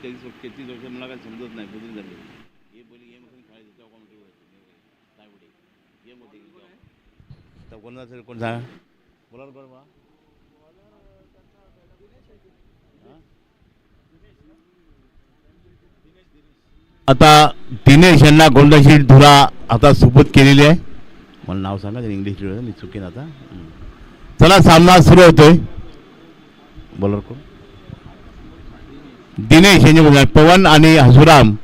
तेहतीस वर्ष मला काय समजत नाही बुजून झाले हे पहिले गेम खेळायचं तेव्हा कॉमेंट्री काय कुठे गेम होते तेव्हा कोण असेल कोण सांगा बोला कोण बा आता दिनेश यांना गोल्डन शील्ड धुरा आता सुपूत केलेली आहे. मला नाव सांगा इंग्लिश मी चुकेन आता. चला सामना सुरू होतोय. बॉलर कोण दिनेश यांचे पवन आणि हसुराम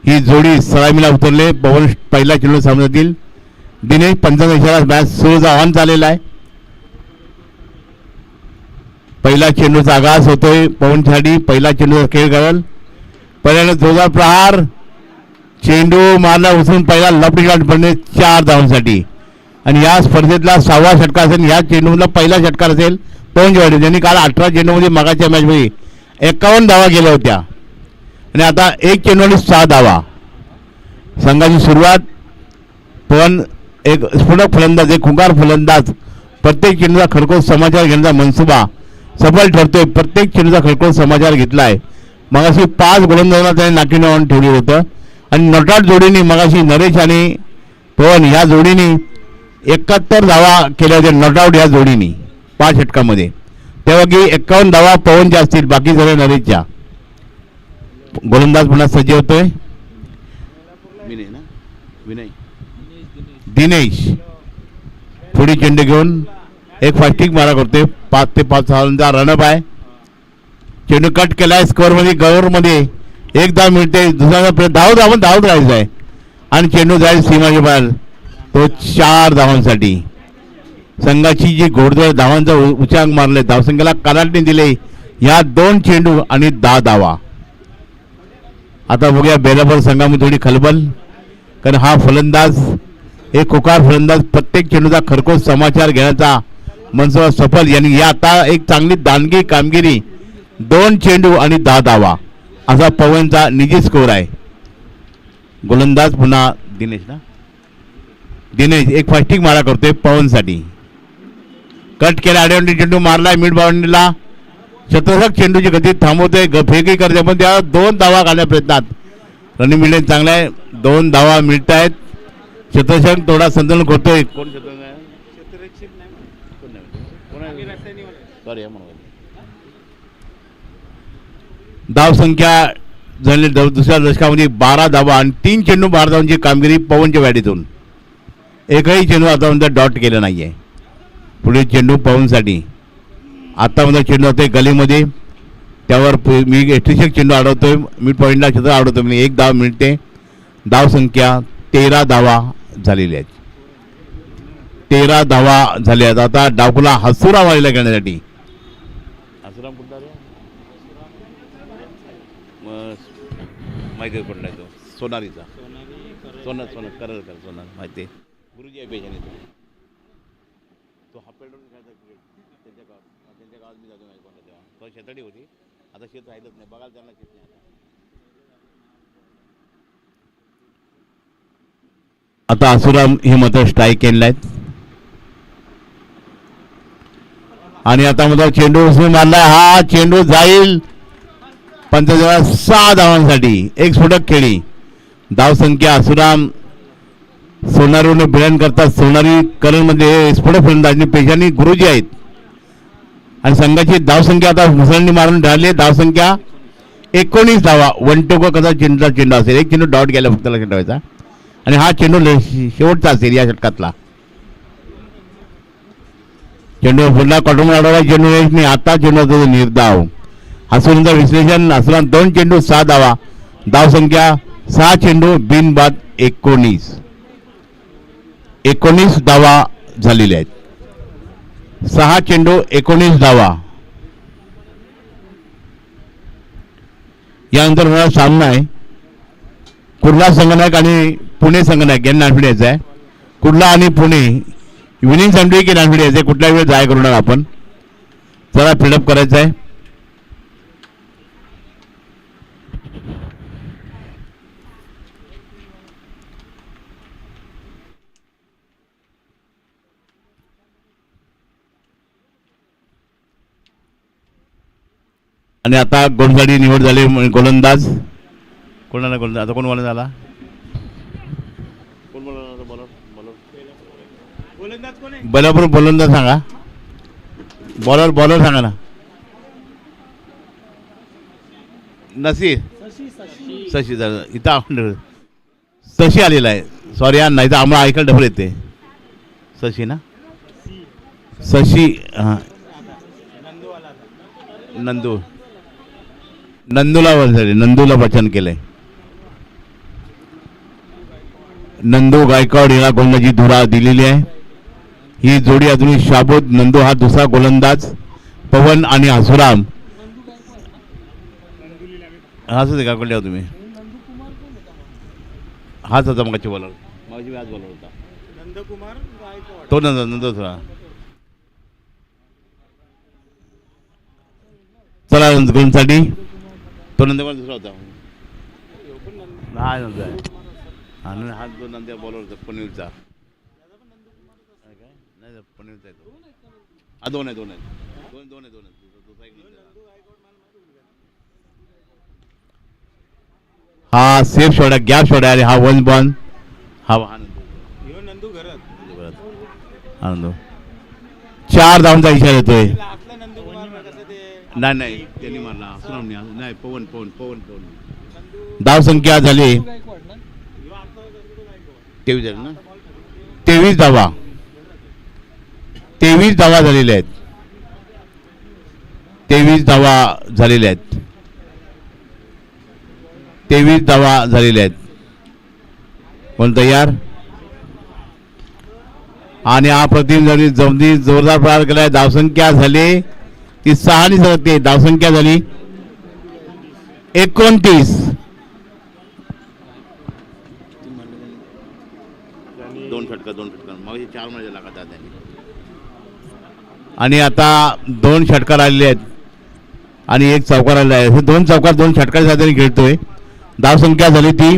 ही जोडी सलामीला उतरले. पवन पहिला चेंडू सामन्यातील दिनेश 55 मॅच सुरूचा ऑन झालेला आहे. पहिला चेंडूचा आगास होतोय पवनसाठी. पहिला चेंडूचा खेळ कराल पहिल्याने जोरदार प्रहार चेंडू मारला उचलून पहिला लपडी गाठ पडणे 4 धावांसाठी आणि या स्पर्धेतला 6वा षटकार असेल. ह्या चेंडूला पहिला षटकार असेल पवनचेवाडी ज्यांनी काल 18 चेंडूमध्ये मागाच्या मॅचमध्ये 51 धावा केल्या होत्या आणि आता एक चेंडूने 6 धावा. संघाची सुरुवात पवन एक स्फोटक फलंदाज एक खुंकार फलंदाज प्रत्येक चेंडूचा खडकोस समाचार घेण्याचा मनसुबा सफल ठरतोय. प्रत्येक चेंडूचा खडकोस समाचार घेतलाय. मगाशी 5 गोलंदाजांना त्याने नाकीने आणून ठेवली होतं आणि नॉटआउट जोडीने मगाशी नरेश आणि पवन ह्या जोडीने 71 धावा केल्या होत्या नॉटआउट ह्या जोडीने 5 षटकामध्ये. तेव्हा की 51 धावा पवनच्या असतील बाकी सगळे नरेशच्या. गोलंदाज पुन्हा सज्ज होतोय दिनेश पुढे चेंडू घेऊन एक फास्टिक मारा करतोय. 5 ते 5 धावांचा रनअप आहे. चेंडू कट केलाय स्कोअरमध्ये गौरमध्ये एक धाव मिळते. दुसऱ्या धावत आपण धावत राहायचं आहे आणि चेंडू जाईल सीमाच्या बाहेर तो 4 धावांसाठी. संघाची जी घोडदळ धावांचा उच्चांक मारले धावसंख्येला कलाटणी दिले या 2 चेंडू आणि 10 धावा. आता बघूया बेलापूर संघामध्ये थोडी खलबल कारण हा फलंदाज एक खुकार फलंदाज प्रत्येक चेंडूचा खरकोस समाचार घेण्याचा मनसुबा सफल यांनी या आता एक चांगली दानगी कामगिरी 2 चेंडू आणि 10 धावा असा पवनचा निजी स्कोर आहे. गोलंदाज पुन्हा दिनेश दिनेश एक फास्टिक मारा करतोय पवनसाठी. कट केला आडवंडी चेंडू मारलाय मिड बाउंड्रीला. शतरक्षक चेंडूची गती थांबवतोय फेकी करते पण त्या 2 धावा घालण्या प्रयत्नात रनिंग मिळणे चांगला आहे. 2 धावा मिळत आहेत. शतरक्षक थोडा संतुलन करतोय. कोण धाव संख्या झाली दुसऱ्या दशकामध्ये 12 धावा आणि 3 चेंडू 12 धावांची कामगिरी पवनच्या बॅटीतून. एकही चेंडू आतापर्यंत डॉट केलं नाहीये. पुढे चेंडू पवनसाठी. आतापर्यंत चेंडू होते गलीमध्ये त्यावर मी एस्ट्रिशक चेंडू अडवतोय मिड पॉईंटला क्षेत्र अडवतोय म्हणजे 1 धाव मिळते. धाव संख्या 13 धावा झालेल्या आहेत. 13 धावा झाल्या आहेत. आता डाकुला हसुराम आलेला घेण्यासाठी हसुराम कुठला माहिती पडला तो सोनारीचा सोना करल सोनार माहिती गुरुजी आहे पेशाने तो हापेडून खेळायचा क्रिकेट त्यांच्या गावात मी जातो माहिती कोणता तेव्हा तो शेताडी होती. आता शेत राहिलंच नाही बघायला त्यांना शेत नाही आता आसुराम हे मात्र स्ट्राईक केलेला आहेत आणि आता मात्र चेंडू उचलून मारलाय. हा चेंडू जाईल 6 धावांसाठी. एक स्फोटक खेळी. धाव संख्या आसुराम सोनारीने भिडण करतात. सोनारी करणमध्ये स्फोटक फलंदाज पेशाने गुरुजी आहेत आणि संघाची धावसंख्या आता मुसळणी मारून राहिली. धावसंख्या 19 धावा. 1 टोका कसा चेंडूचा चेंडू असेल. एक चेंडू डॉट गेला फक्त लक्षात ठेवायचा आणि हा चेंडू शेवटचा असेल या षटकातला. चेंडू पुन्हा कटून अडवला चेंडू नाही. आता चेंडू निर्धाव. हसूनचं विश्लेषण. हसुराम 2 चेंडू 6 धावा. धाव संख्या 6 चेंडू बिनबाद 19 धावा झालेल्या आहेत. 6 चेंडू 19 धावा. यानंतर मला सामना आहे कुर्ला संघनायक आणि पुणे संघनायक यांना नाणफिड यायचं आहे. कुर्ला आणि पुणे विनिंग सँडविच की नाणफिड यायचं आहे. कुठल्या वेळ जाय करू नका आपण. जरा फिडअप करायचं आहे. आणि आता गोलंदाजी निवड झाली. गोलंदाज कोणाला गोलंदाज आता कोण बोलत झाला? कोण बरोबर गोलंदाज सांगा. बॉलर सांगा ना. नसीर शशी इथं शशी आलेला आहे. सॉरी यार, नाही तर आम्हाला ऐकायला डबल येते. शशी ना, शशी. हां, नंदूला वचन केलंय. नंदू गायकवाड हिला गोलंदाजी धुरा दिलेली आहे. ही जोडी अजूनही शाबूत. नंदू हा दुसरा गोलंदाज. पवन आणि हसुराम. हाच का कोण तुम्ही? हाच होता मगाची बॉलर. मगाची हाच बॉलर होता तो. नंदू थोडा. चला गोलसाठी तो नंदकुमार दुसरा होता. हा नंतर आहे. हा जो नंतर बॉलर होता पनवेलचा. नाही पनवेलचा आहे तो. हा दोन आहे. हा सेफ शॉट आहे, गॅप शॉट आहे. आणि हा वन बॉल. हा नंदू आनंद 4 धावांचा इशारा येतोय. नाही त्यांनी मारला. नाही पवन. धाव संख्या झाली 23 झाली ना. 23 धावा झालेल्या आहेत. 23 धावा झालेल्या आहेत. कोण तयार? आणि हा प्रतिनिधी जमनी जोरदार प्रहार केलाय. धावसंख्या झाली ती 6 सरकते. धावसंख्या झाली 29. दोन षटकार मग 4 महिने लागतात त्यांनी. आणि आता 2 षटकार आलेले आहेत आणि 1 चौकार आलेला आहे. हे 2 चौकार 2 षटकार साधारण खेळतोय. धावसंख्या झाली ती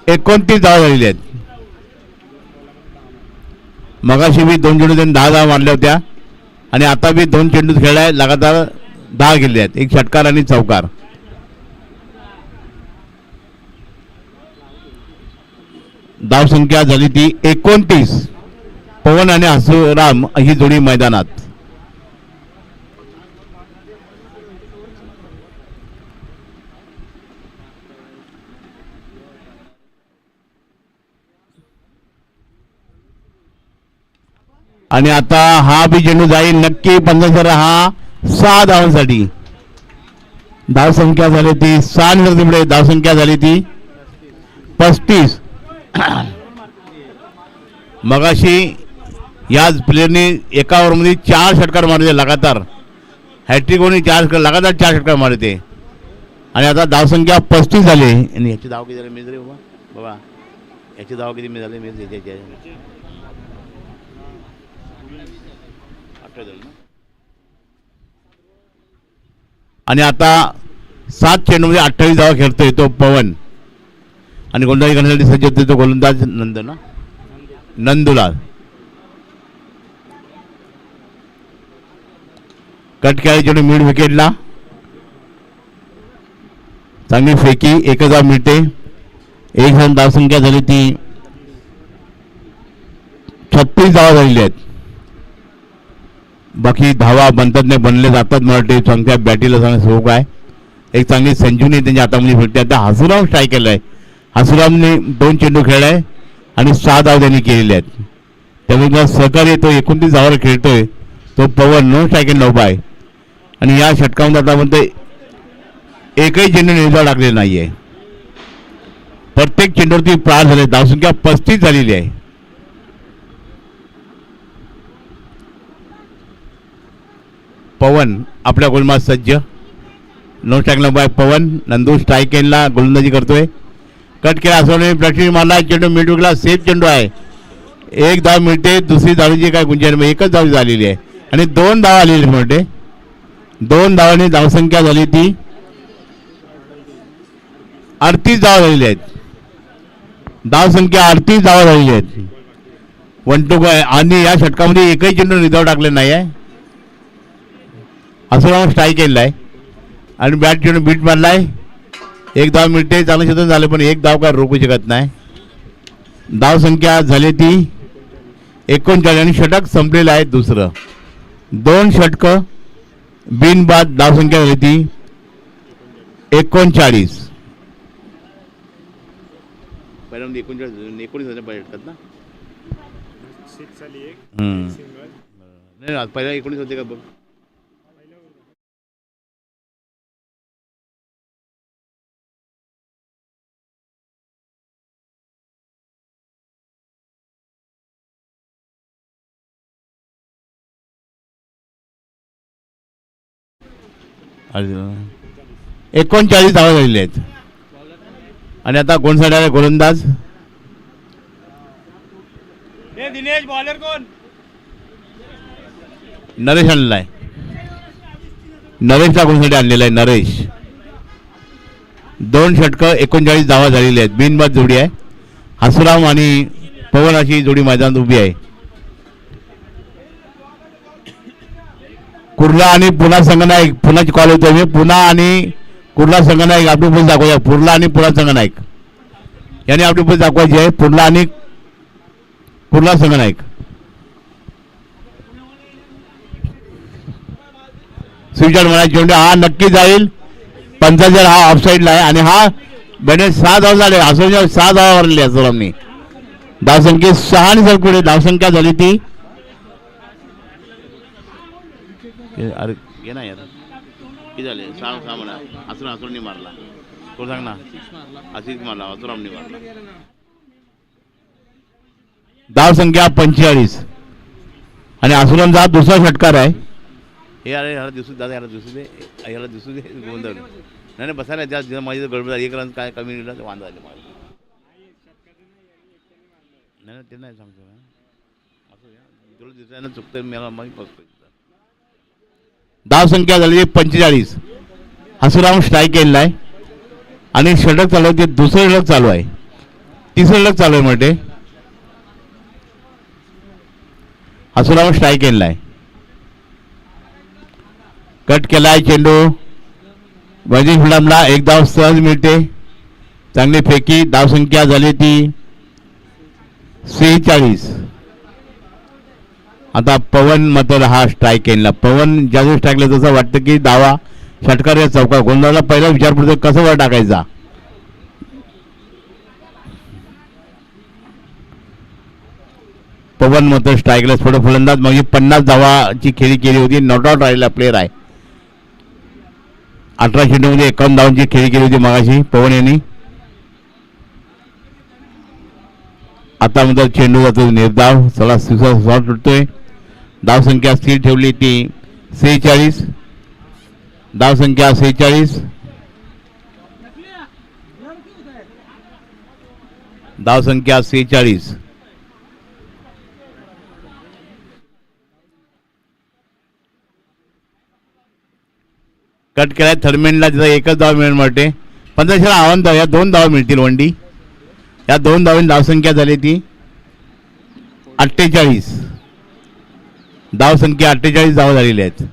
29 धावा झालेल्या आहेत. मगाशी मी 2 चेंडू त्यांनी 10 धावा मारल्या होत्या आणि आता मी 2 चेंडू खेळलाय लगातार 10 गेले आहेत. 1 षटकार आणि चौकार. धावसंख्या झाली ती 29. पवन आणि हसुराम ही जोडी मैदानात. आणि आता हा बी चेंडू जाईल नक्की 15. हा 6 धावांसाठी. धावसंख्या झाली ती 6 धावसंख्या झाली ती 35. मगाशी याच प्लेयरने एका ओव्हरमध्ये 4 षटकार मारले लगातार. हॅट्रिक होऊन 4 लगातार 4 षटकार मारते. आणि आता धावसंख्या 35 झाली. आणि याची धाव किती झाली मेज रे बाबा? याची धाव किती झाली मेज? आणि आता 7 चेंडूमध्ये 28 धावा खेळतोय तो पवन. आणि गोलंदाजी करण्यासाठी सज्ज होते तो गोलंदाज नंदूलाल. कट केला चेंडू मिड विकेटला. चांगली फेकी. 1 धाव मिळते. 1 रन. धावसंख्या झाली ती 36 धावा झालेल्या आहेत. बाकी धावा बनतात नाही बनले जातात. मराठी संख्या बॅटीला सांगा सोप आहे. एक चांगली संजीवनी त्यांच्या हातामध्ये भेटते. आता हसुराम स्ट्राईक केलाय. हसुरामने 2 चेंडू खेळलाय आणि 6 धावा त्यांनी केलेल्या आहेत. त्यामुळे सहकार्य तो 29 धावावर खेळतोय तो Pawan. No strike in no bye. आणि या षटकामध्ये आता म्हणते एकही चेंडू निर्धाव टाकलेला नाहीये. प्रत्येक चेंडूवरती प्रार झाले. धावसंख्या 35 झालेली आहे. पवन आपल्या गोलमात सज्ज. नो स्ट्राईक नो बाय पवन. नंदू स्ट्राईक एनला गोलंदाजी करतोय. कट केला असं प्रश्न मारला. चेंडू मिड विकला. सेफ चेंडू आहे. 1 धाव मिळते. दुसरी धावची काय गुंजाईश? 1च धाव झालेली आहे आणि 2 धावा आलेली म्हणते. 2 धावांनी धावसंख्या झाली ती 38 धावा झालेली आहेत. धावसंख्या 38 धावा झालेली आहेत. 1-2 आणि या षटकामध्ये एकही चेंडू निधाव टाकले नाही आहे. हसुराम स्ट्राईक केलेला आहे आणि बॅट घेऊन बीट मारलाय. एक धाव मिळते, चांगलं क्षेत्र झालं पण एक धाव काय रोखू शकत नाही. धाव संख्या झाली ती 39 आणि षटक संपलेलं आहे दुसरं. 2 षटकं बिनबाद धाव संख्या झाली ती 39. पहिल्यांदा 19 षटकात ना नाही पहिला 19 होते का बघ. आणि 39 धावा झालेल्या आहेत. आणि आता कोण साईड आहे गोलंदाज दिनेश, बॉलर कोण? नरेश आणलेला आहे. नरेशला कोणसाठी आणलेला आहे नरेश. 2 षटकं 39 धावा झालेली आहेत. बिनबाद जोडी आहे. हसुराम आणि पवन अशी जोडी मैदानात उभी आहे. कुर्ला आणि पुन्हा संघनायक पुन्हाची कॉल होतोय मी. पुन्हा आणि कुर्ला संघनायक आपली पोच दाखवूया. पुर्ला आणि पुन्हा संघनायक यांनी आपली पोच दाखवायची आहे. पुर्ला आणि कुर्ला संघनायक. स्विचर म्हणायचे म्हणजे हा नक्की जाईल. 55 हा ऑफसाईडला आहे आणि हा बने 6 धाव झाले. असं 6 धावा मारलेली असोरामनी. धावसंख्या 6 आणि सर पुढे धावसंख्या झाली ती अरे ये ना यार किती झाले 6 म्हणा. असुरामनी मारला कोण सांग ना. आशिष मारला असुरामनी मारला. धाव संख्या 45 आणि असुरामचा दुसरा षटकार आहे. हे अरे ह्याला दिसू दादा याला दिसू दे याला दिसू दे गोंधळ नाही बसायला त्या माझी गडबड झाली. 1 रन काय कमी निघाला वांदा झाले मला. नाही ते नाही सांगतो असं तुला दिसायला चुकतं मला माहीत बसतो. धाव संख्या झाली 45. हसुराम स्ट्राईक केलेला आहे आणि षटक चालू आहे. ते दुसरं षटक चालू आहे. तिसरं षटक चालू आहे म्हणजे हसुराम स्ट्राईक केलेला आहे. कट केलाय चेंडू वजीर फिल्डमला 1 धाव सहज मिळते. चांगली फेकी. धाव संख्या झाली ती 46. आता पवन मात्र हा स्ट्राईक केला. पवन ज्यावेळी स्ट्राईकला तसं वाटतं की धावा षटकार या चौका गोंधळाला पहिला विचार पडतो कसं वर टाकायचा. पवन मात्र स्ट्राईकला थोडं फलंदाज म्हणजे 50 धावाची खेळी केली होती. नॉट आउट राहिलेला प्लेअर आहे. 18 चेंडूमध्ये 51 धावांची खेळी केली होती मगाशी पवन यांनी. आता म्हणजे चेंडू जातो निर्धाव. चला शॉट सुटतोय. धाव संख्या स्थिर ठेवली ती 46. धाव संख्या 46. धाव संख्या 46. कट केलाय थर्डमॅनला तिथं 1च धाव मिळेल वाटते. 15 आव्हान धाव या 2 धावा मिळतील वंडी. या 2 धावांनी धावसंख्या झाली ती 48. धाव संख्या 48 धावा झालेल्या आहेत.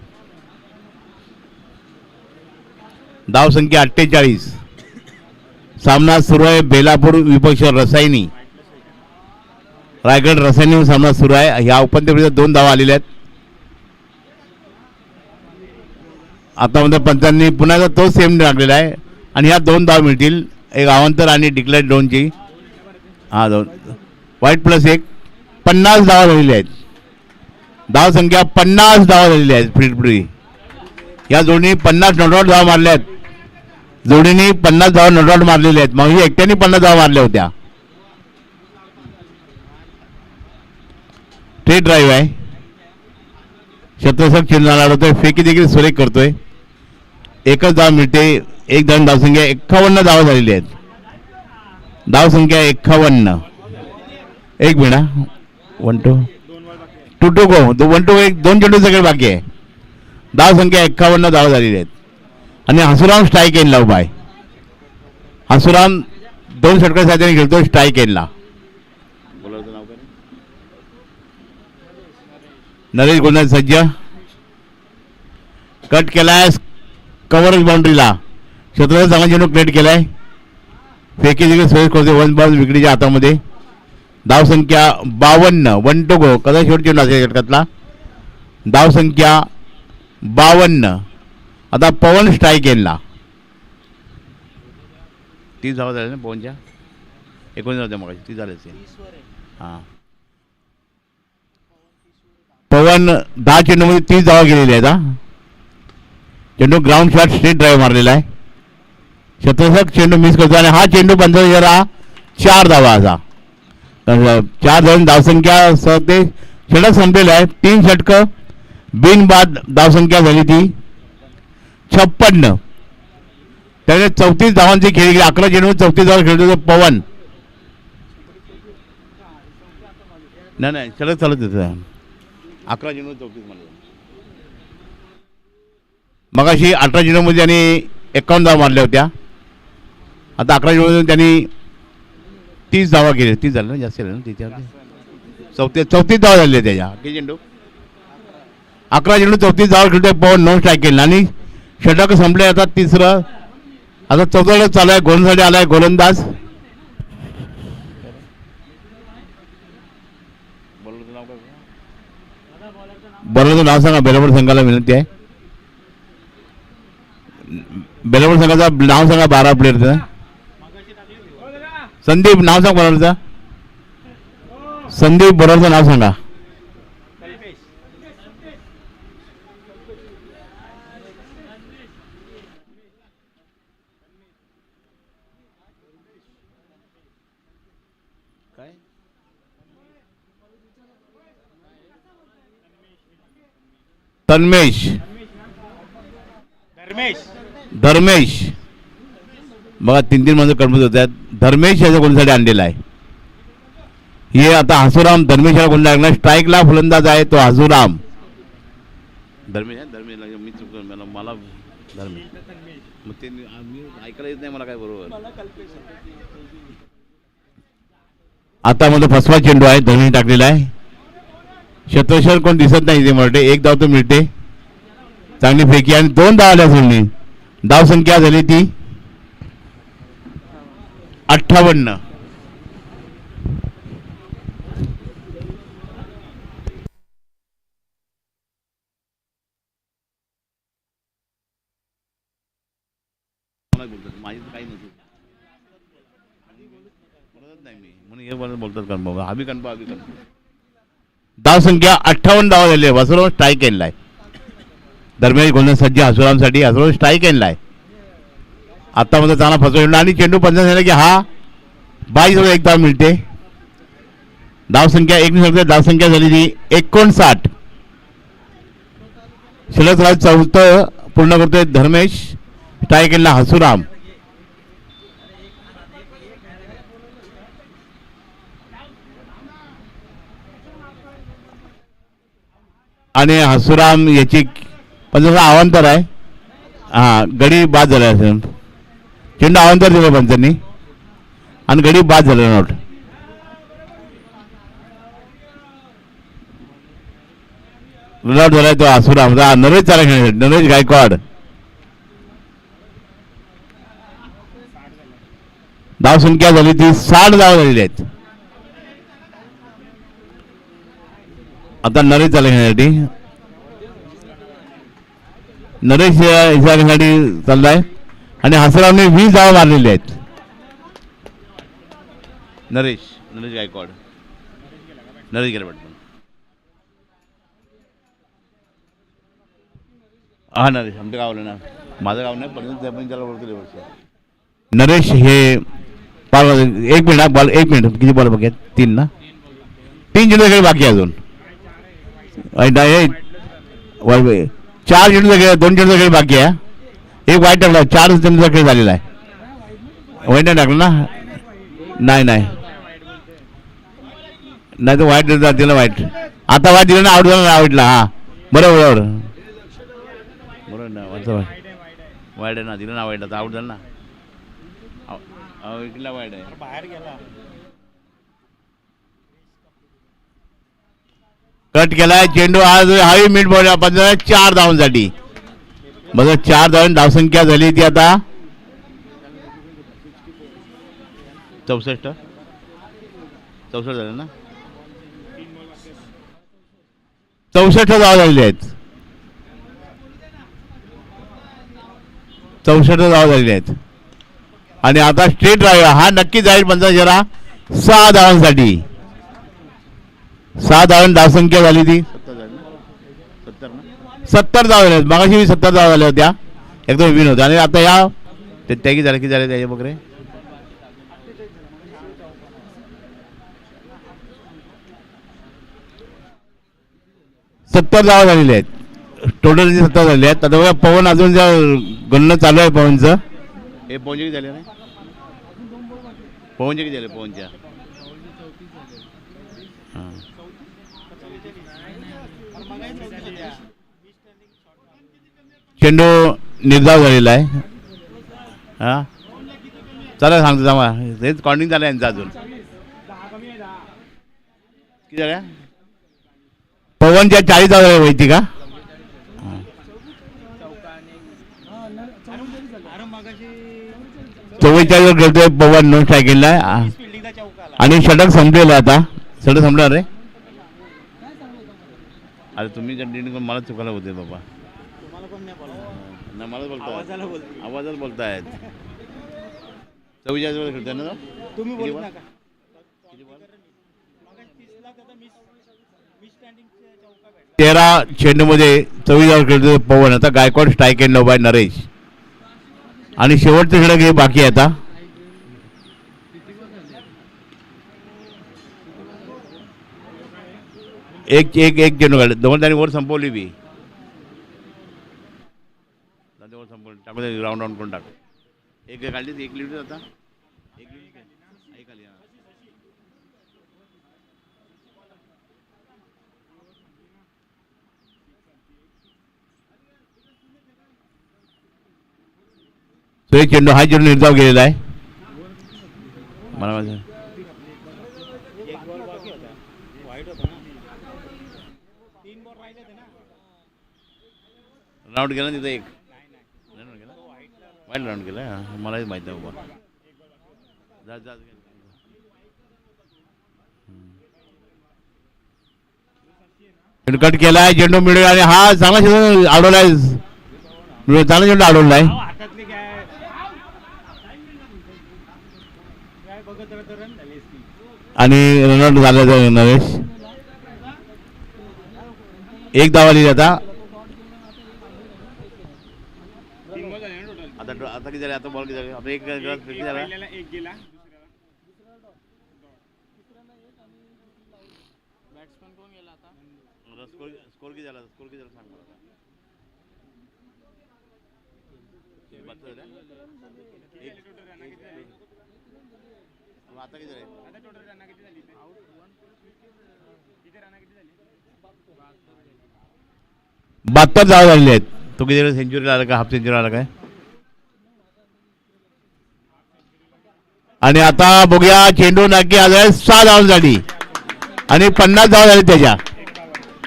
धाव संख्या 48. सामना सुरू आहे बेलापूर विपक्ष रसायनी रायगड रसायनी सामना सुरू आहे. ह्या उपांत्य 2 धावा आलेल्या आहेत. आता मध्ये पंचांनी पुन्हा तो सेम लागलेला आहे आणि ह्या 2 धाव मिळतील. एक अवांतर आणि डिक्लेअर 2ची. हा 2 वाईट प्लस 1 50 धावा झालेल्या आहेत. धाव संख्या 50 धावा झालेल्या आहेत. फिटपुरी या जोडीने 50 नॉटआउट धावा मारल्या आहेत. जोडीने 50 धावा नॉटआउट मारलेल्या आहेत. मग एकट्याने 50 धावा मारल्या होत्या. स्ट्रेट ड्राईव्ह आहे. शतशक चिन्हाला अडवतोय. फेकी देखील सुरेख करतोय. 1च धाव मिळते. 1 धाव संख्या 51 धावा झालेली आहेत. धाव संख्या 51. 1 मिनिट 1 2 2 गो 1 2 1 2 चेंडू सगळे बाकी आहे. धाव संख्या 51 धावा झालेली आहेत. आणि हसुराम स्ट्राईक एंडला उभा आहे. हसुराम 2 षटकार साध्याने खेळतो स्ट्राईक एंडला. नरेश गोंधळ सज्ज. कट केलाय कव्हरेज बाउंड्रीला. क्षेत्ररक्षक चांगला चेंडू क्रिएट केलाय. फेकी देखील सोयीस करते वन बॉल विकेटीच्या हातामध्ये. धावसंख्या 52 1 to go. कदा शेवट चेंडू असेल षटकातला. धावसंख्या 52. आता पवन स्ट्राईक येईल. 30 धावा झाल्या ना पवनच्या. 19 होत्या मग 30 झाले असेल. हां पवन 10 चेंडूमध्ये 30 धावा गेलेल्या आहेत. हा चेंडू ग्राउंड शॉट स्ट्रेट ड्राईव्ह मारलेला आहे. क्षेत्ररक्षक चेंडू मिस करतो आणि हा चेंडू बंद झाला. 4 धावा असा 4 धावून धावसंख्या सह ते षटक संपलेलं आहे. 3 षटकं बिनबाद धावसंख्या झाली ती 56. त्याने 34 धावांची खेळी गेली. 11 चेंडू 34 धावा खेळतो पवन. नाही षटक चालत होतं. 11 चेंडू 34 मध्ये. मगाशी 18 चेंडूमध्ये त्यांनी 51 धावा मारल्या होत्या. आता 11 चेंडूमध्ये त्यांनी 30 धावा केल्या. 30 झाल्या ना जास्त झाल्या ना त्याच्यावर 34 धावा झाले त्याच्या. किती चेंडू 11 चेंडू 34 धावा खेळतोय पवन. 9 स्ट्राईक केला आणि षटक संपले. आता तिसरं आता 14 चालू आहे. गोलंदाजी आलाय गोलंदाज. बरोबर नाव सांगा. बेलापूर संघाला विनंती आहे. बेलापूर संघाचं नाव सांगा. 12 प्लेअरचं. संदीप नाव सांग बरोबरचं. संदीप बरोबरचं नाव सांगा. तन्मेश धर्मेश बघा 3 मध्ये कन्फ्युज होत आहेत. धर्मेश याच्या गोलसाठी आणलेला आहे. हे आता हसुराम धर्मेश याला गोल लागला. स्ट्राईकला फलंदाज आहे तो हसुराम. धर्मेश मी चुकलो मला धर्मेश मग ते ऐकायला येत नाही मला काय बरोबर. आता मध्ये फसवा चेंडू आहे. धर्मेश टाकलेला आहे. क्षेत्ररक्षक कोण दिसत नाही ते मराठे. 1 धाव तो मिळते. चांगली फेकी आणि 2 धावा आल्या सोडली. धावसंख्या झाली ती 58. माझी काही नसतं नाही मी म्हणून हे बोलतात कन्फर्म. आम्ही कन्फर्म धावसंख्या 58 धावा झाली आहे. हसुराम स्ट्राईक केलेला आहे. दरम्यान गोलंदाज सज्ज हसुरामसाठी. हसुराम स्ट्राईक केलेला आहे. आतामध्ये चांगला फसवला आणि चेंडू 50 झाला की हा 22 1 धाव मिळते. धावसंख्या 1 धावसंख्या झाली ती 59. षटक 4 पूर्ण करतोय धर्मेश. स्ट्राईक केलेला हसुराम. आणि हसुराम याची 50 अवांतर आहे. हा गडी बाद झाला असेल. चेंडू अवांतर दिला पंचांनी आणि गडी बाद झाला. नोट रनआउट झालाय तो हसुराम. नरेश चाला खेळण्यासाठी. नरेश गायकवाड. धावसंख्या झाली ती 60 धावा झालेली आहेत. आता नरेश चाला खेळण्यासाठी. नरेश यासाठी चाललाय आणि हसुरामने 20 धावा मारलेले आहेत. नरेश गायकवाड. नरेश गेला पटकन. हा नरेश आमच्या गावला ना. माझं गाव नाही पण त्याला बोलतो. नरेश हे 1 मिनिट बॉल 1 मिनिट किती बॉल बघा 3 ना. 3 चेंडू खेळ बाकी अजून. 4 चेंडूचा खेळ 2 चेंडूचा खेळ बाकी आहे. 1 वाईट टाकला. 4 चेंडूचा खेळ झालेला आहे. वाईट नाही टाकलं ना. नाही तर वाईट दिलं. वाईट आता वाईट दिलं ना. आउट झाला ना. आउटला. हा बरोबर ना. वाईट आहे ना. दिलं ना वाईट. आता आउट झालं ना. वाईट आहे बाहेर गेला. कट केलाय चेंडू. आज हवी मिड बॉल 4 धावांसाठी. बघा 4 धावांनी धावसंख्या झाली ती आता 64 झालं ना. 64 धावा झालेल्या आहेत. 64 धावा झालेल्या आहेत. आणि आता स्ट्रेट ड्रायव्हर हा नक्की जाईल पंचायत 6 धावांसाठी. 6 धावांनी धावसंख्या झाली ती 70 धावा झाल्या. मागाशी 70 धावा झाल्या होत्या एकदम विन होत्या. आणि आता या त्या की झाल्या त्याच्या वगैरे 70 धावा झालेल्या आहेत. टोटल 70 झालेल्या आहेत. आता बघा पवन अजून ज्या गणना चालू आहे पवनचं. हे पवनचे किती झाले नाही पवनचे किती झाले पवनच्या चेंडू निर्धाव झालेला आहे. हा चला सांगतो जमा हेच काउंटिंग झालं यांचं अजून किती झाल्या पवनच्या 40 धावा झाल्या माहिती का. 44 वर खेळतोय पवन नॉन स्ट्रायकिंगला आणि षटक संपलेलं आता. षटक संपलं रे. अरे तुम्ही मला चुकायला होते बाबा. मलाच बोलताय आवाजात बोलतायत. 44 वर खेळतोय ना तुम्ही बोलू नका. 13 चेंडूमध्ये 24 वर खेळतोय पवन. आता Gaikwad strike end by Naresh. आणि शेवटचं षटक हे बाकी आहे आता. एक चेंडू काढले दोन त्यांनी वर संपवली बी. वर संपवली टाकून राऊंड राऊंड करून टाक. एक काढली एक लिटर आता एक आली. तो एक चेंडू हा चेंडू निर्धाव गेलेला आहे. मला माझं राऊंड गेला तिथं एक वाईट राऊंड गेला. मलाही माहित नाही बाबा. कट केलाय चेंडू मिळेल आणि हा चांगला चेंडू अडवलाय. चांगला चेंडू अडवलाय आणि रनआउट झाला नरेश. एक धावा लिहिली आता. आता किती झाले आता बॉल किती झाले आता एक झाला स्कोर किती झाला सांग मला आता किती झाले 72 धावा झालेले आहेत. तो किती सेंचुरी आला का हाफ सेंचुरी आला काय. आणि आता बघूया चेंडू नक्की आलाय 6 धावांसाठी आणि 50 धावा झाले त्याच्या.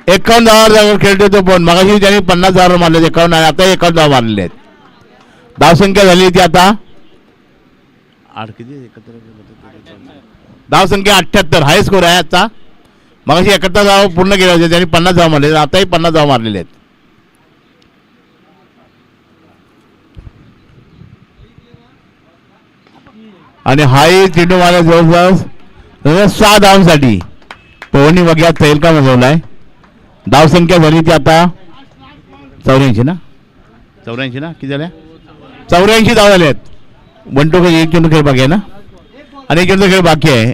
51 धावावर खेळतो तो पण मगाशी त्यांनी 50 धावावर मारले 51 आणि आता 51 धावा मारलेले आहेत. धावसंख्या झाली ती आता 8 किती धावसंख्या 78 हाय स्कोर आहे आता. मगाशी 71 धावा पूर्ण केल्या होत्या त्यांनी 50 धावा मारले आताही 50 धावा मारलेले आहेत. आणि हाही चेंडू मारला जवळजवळ 6 धावांसाठी पवनी वगैरे तैलका मिळवलाय. धावसंख्या झाली ती आता 84 ना 84 ना किती झाल्या 84 धावा झाल्या आहेत. 1 टू एक चेंडू खेळ बाकी आहे ना आणि एक चेंडू खेळ बाकी आहे.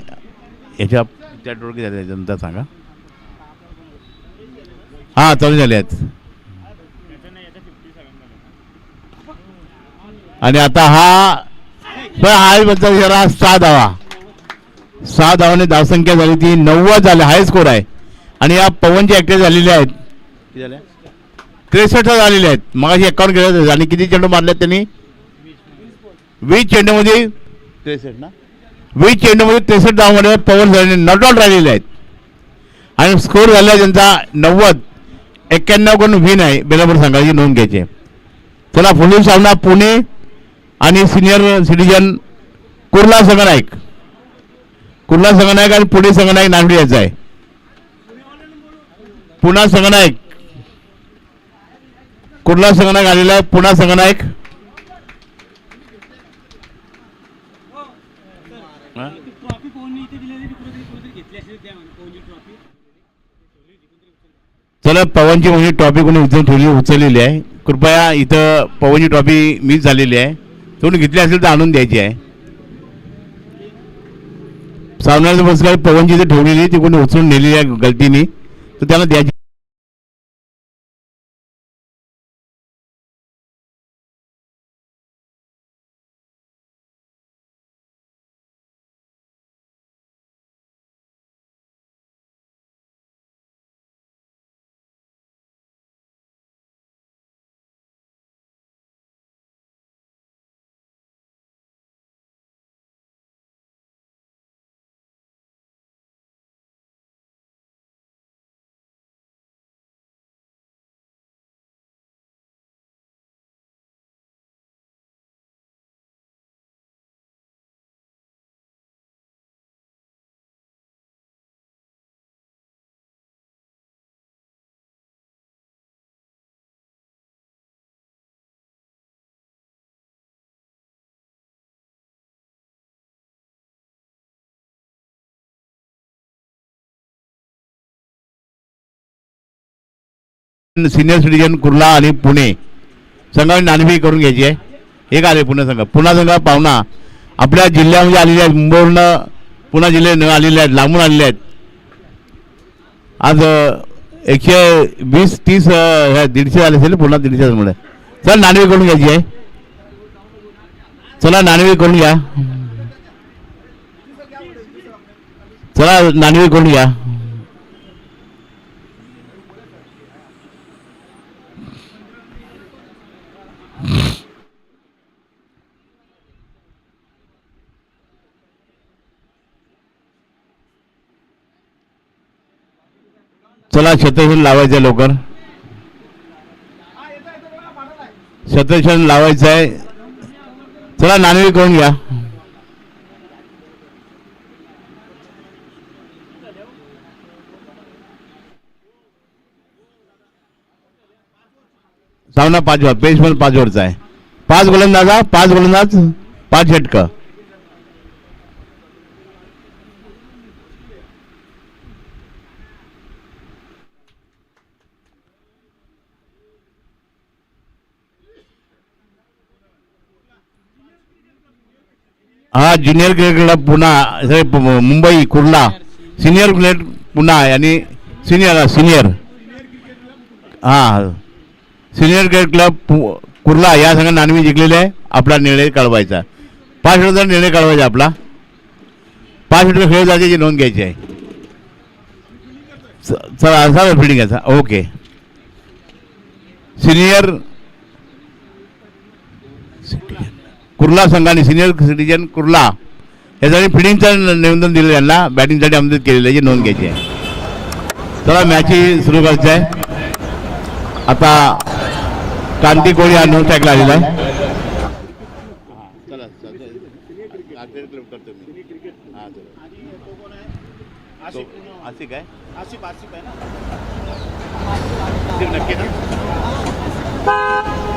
याच्या त्या टोळ किती झाले नंतर सांगा. हा 84 झाले आहेत. आणि आता हा पण हाय बद्दल जरा 6 धावाने धावसंख्या झाली ती 90 झाले हाय स्कोर आहे. आणि या पवनचे ऍक्टिव्ह झालेले आहेत 63 झालेले आहेत. मगाशी 51 केले आणि किती चेंडू मारले त्यांनी 20 चेंडूमध्ये 63 ना 20 चेंडूमध्ये 63 धावांमध्ये पवन झाले नॉट आउट राहिलेले आहेत. आणि स्कोर झाला त्यांचा 90 91 कडून विन आहे. बेलापूर संघाची नोंद घ्यायची. चला पुढील सामना पुणे आणि सिनियर सिटीजन कुर्ला संगनायक. कुर्ला संगनायक आणि पुणे संगनायक नांदूर यायचा आहे. पुन्हा संगनायक कुर्ला संगनायक आलेला आहे. पुन्हा संगनायक ट्रॉफी कोणी इथे दिलेली कुठेतरी घेतली असेल त्या कोणी ट्रॉफी. चला पवनची म्हणजे ट्रॉफी कोणी उचललेली आहे. कृपया इथं पवनची ट्रॉफी मिस झालेली आहे. कोणी घेतली असेल तर आणून द्यायची आहे. सामन्याचं पुरस्कार पवनची इथे ठेवलेली ती कोणी उचलून नेलेली आहे गलतीने तर त्याला द्यायची. सिनियर सिटीजन कुर्ला आणि पुणे संघाने नाणेफेक करून घ्यायची आहे. एक आले पुणे संघ. पुन्हा संघ पाहुणा आपल्या जिल्ह्यामध्ये आलेले आहेत. मुंबईवरनं पुन्हा जिल्ह्यात आलेले आहेत. लांबून आलेले आहेत. आज 120-30 150 झाले असेल. पुन्हा 150 मुळे चला नाणेफेक करून घ्यायची आहे. चला नाणेफेक करून घ्या. चला नाणेफेक करून घ्या. चला शतशन लावायचं आहे. लवकर शतशन लावायचं आहे. चला नाणेफेक करून घ्या. सामना 5 ओव्हर पेस पण 5 ओव्हरचा आहे. 5 गोलंदाज 5 षटकं. हा ज्युनियर क्रिकेट पुन्हा मुंबई कुर्ला सिनियर क्रिकेट पुन्हा आणि सिनियर हा सिनियर क्रिकेट क्लब कुर्ला या संघात नाणेफेक जिंकलेले आहे. आपला निर्णय कळवायचा 5 षटकांचा निर्णय कळवायचा. आपला 5 षटकं खेळ जायची नोंद घ्यायची आहे. चला असा फिल्डिंग घ्यायचा. ओके सिनियर कुर्ला संघाने सिनियर सिटीजन कुर्ला यासाठी फिल्डिंगचं निवेदन दिलं. यांना बॅटिंगसाठी आमंत्रित केलेलं आहे. नोंद घ्यायची आहे. चला मॅच सुरू करायची आहे. आता कांती कोळी हा नोन स्ट्राईकला आलेला आहे.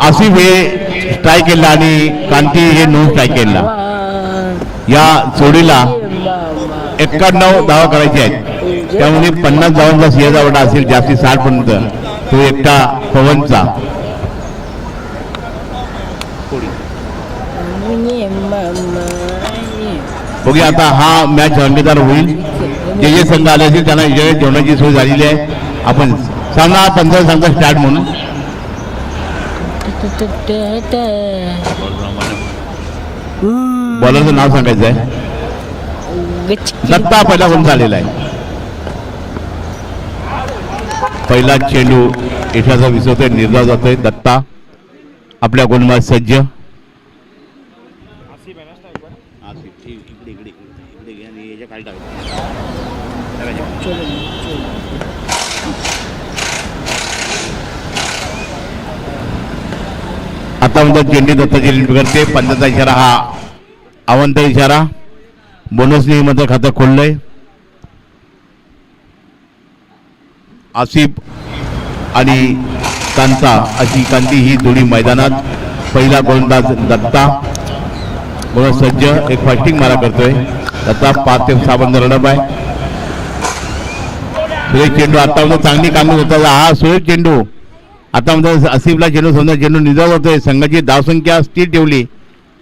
आसिफ हे स्ट्राईक केला आणि कांती हे नोन स्ट्राईक केला. या जोडीला 91 धावा करायचे आहेत. त्यामुळे 50 धावांचा सिंहाचा वाटा असेल जास्तीत 60 पर्यंत. तो एकटा पवनचा. बघूया आता हा मॅच रंगतदार होईल. जे संघ आले असेल त्यांना जेवणाची सोय झालेली आहे. आपण सामना 15 संघ स्टार्ट म्हणून बॉलरचं नाव सांगायचं आहे. दत्ता पहिला गुण झालेला आहे. पहिला चेंडू यशाचा विसरतोय. निर्धाव जातोय. दत्ता आपल्या गोलंदाज सज्ज. आता म्हणतात चेंडू दत्ताची लीड करते. पंचाचा इशारा हा अवंत इशारा. बोनसने मात्र खातं खोललंय. आसिफ आणि कांता अशी कांती ही जोडी मैदानात. पहिला गोलंदाज दत्ता बोनस सज्ज. एक फास्टिंग मारा करतोय दत्ता. 5 ते 6 बंद रनअप आहे. सुरेश चेंडू आता म्हणजे चांगली कामगिरी होता हा सुरेश चेंडू. आता म्हणजे आसिफला चेंडू समजा चेंडू निजाव होतोय. संघाची धावसंख्या स्थिर ठेवली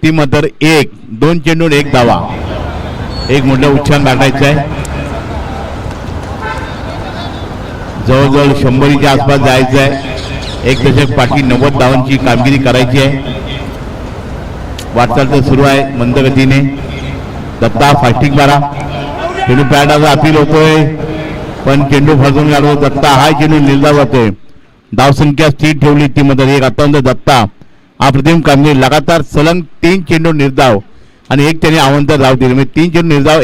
ती मात्र 1. 2 चेंडू 1 धावा. एक मोठं उच्चांक गाठायचं आहे. जवळजवळ 100च्या आसपास जायचं आहे. एक दशक पाठी 90 धावांची कामगिरी करायची आहे. वाटचाल तर सुरू आहे मंद गतीने. दत्ता फास्टिंग मारा. चेंडू पॅडाचा अपील होतोय पण चेंडू फसवून काढतो दत्ता. हा चेंडू निर्धाव जातोय. धावसंख्या स्थिर ठेवली ती मध्ये 1. आता दत्ता अप्रतिम कामगिरी. लगातार सलग 3 चेंडू निर्धाव आणि एक त्याने अवंत धाव दिली. म्हणजे 3 चेंडू निर्धाव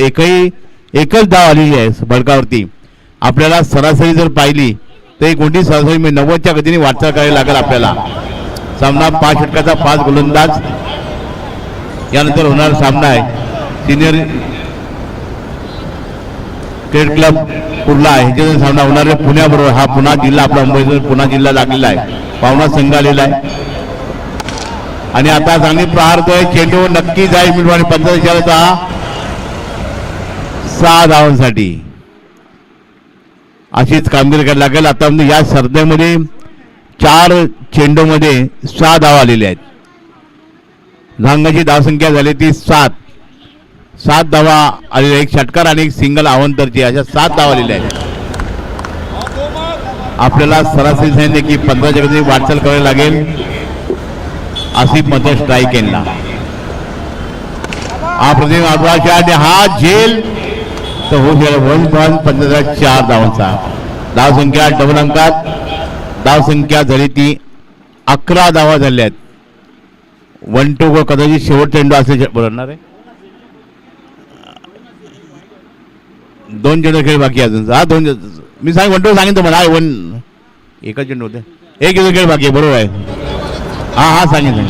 एकच धाव आलेली आहे बळकावरती. आपल्याला सरासरी जर पाहिली तर एक मोठी सरासरी 90च्या गतीने वाटचाल करायला लागेल आपल्याला. सामना 5 षटकाचा 5 गोलंदाज. यानंतर होणारा सामना आहे सिनियर क्रिकेट क्लब कुर्ला आहे. ह्याच्यात सामना होणार आहे पुण्याबरोबर. हा पुणा जिल्हा आपला मुंबईचा पुणा जिल्हा लागलेला आहे. पाहुणा संघ आलेला आहे आणि आता चांगली प्रहार होतोय. चेंडू नक्की जाईल मिळवा आणि 15 6 धावांसाठी अशीच कामगिरी करायला लागेल. आता म्हणजे या स्पर्धेमध्ये 4 चेंडूमध्ये 6 धावा आलेल्या आहेत. धांगाची धावसंख्या झाली ती 7 धावा आलेल्या. एक षटकार आणि एक सिंगल अवंतरची अशा 7 धावा आलेल्या आहेत. आपल्याला सरासरी सांगितले की 15च्या गतीने वाटचाल करावी लागेल. आसिफ मध्ये स्ट्राईक केला. हा प्रतिम आणि हा झेल तर हो गेला 1.4 धावांचा. धावसंख्या डबल अंकात. धावसंख्या झाली ती 11 धावा झाल्या आहेत. 1 टू गो. कदाचित शेवट चेंडू असे बोलणार आहे. 2 चेंडू खेळ बाकी अजून. हा 2 मी सांग 1 टू सांगेन तुम्हाला. 1 एकच चेंडू होते. 1 चेंडू खेळ बाकी आहे बरोबर आहे. हा सांगेन.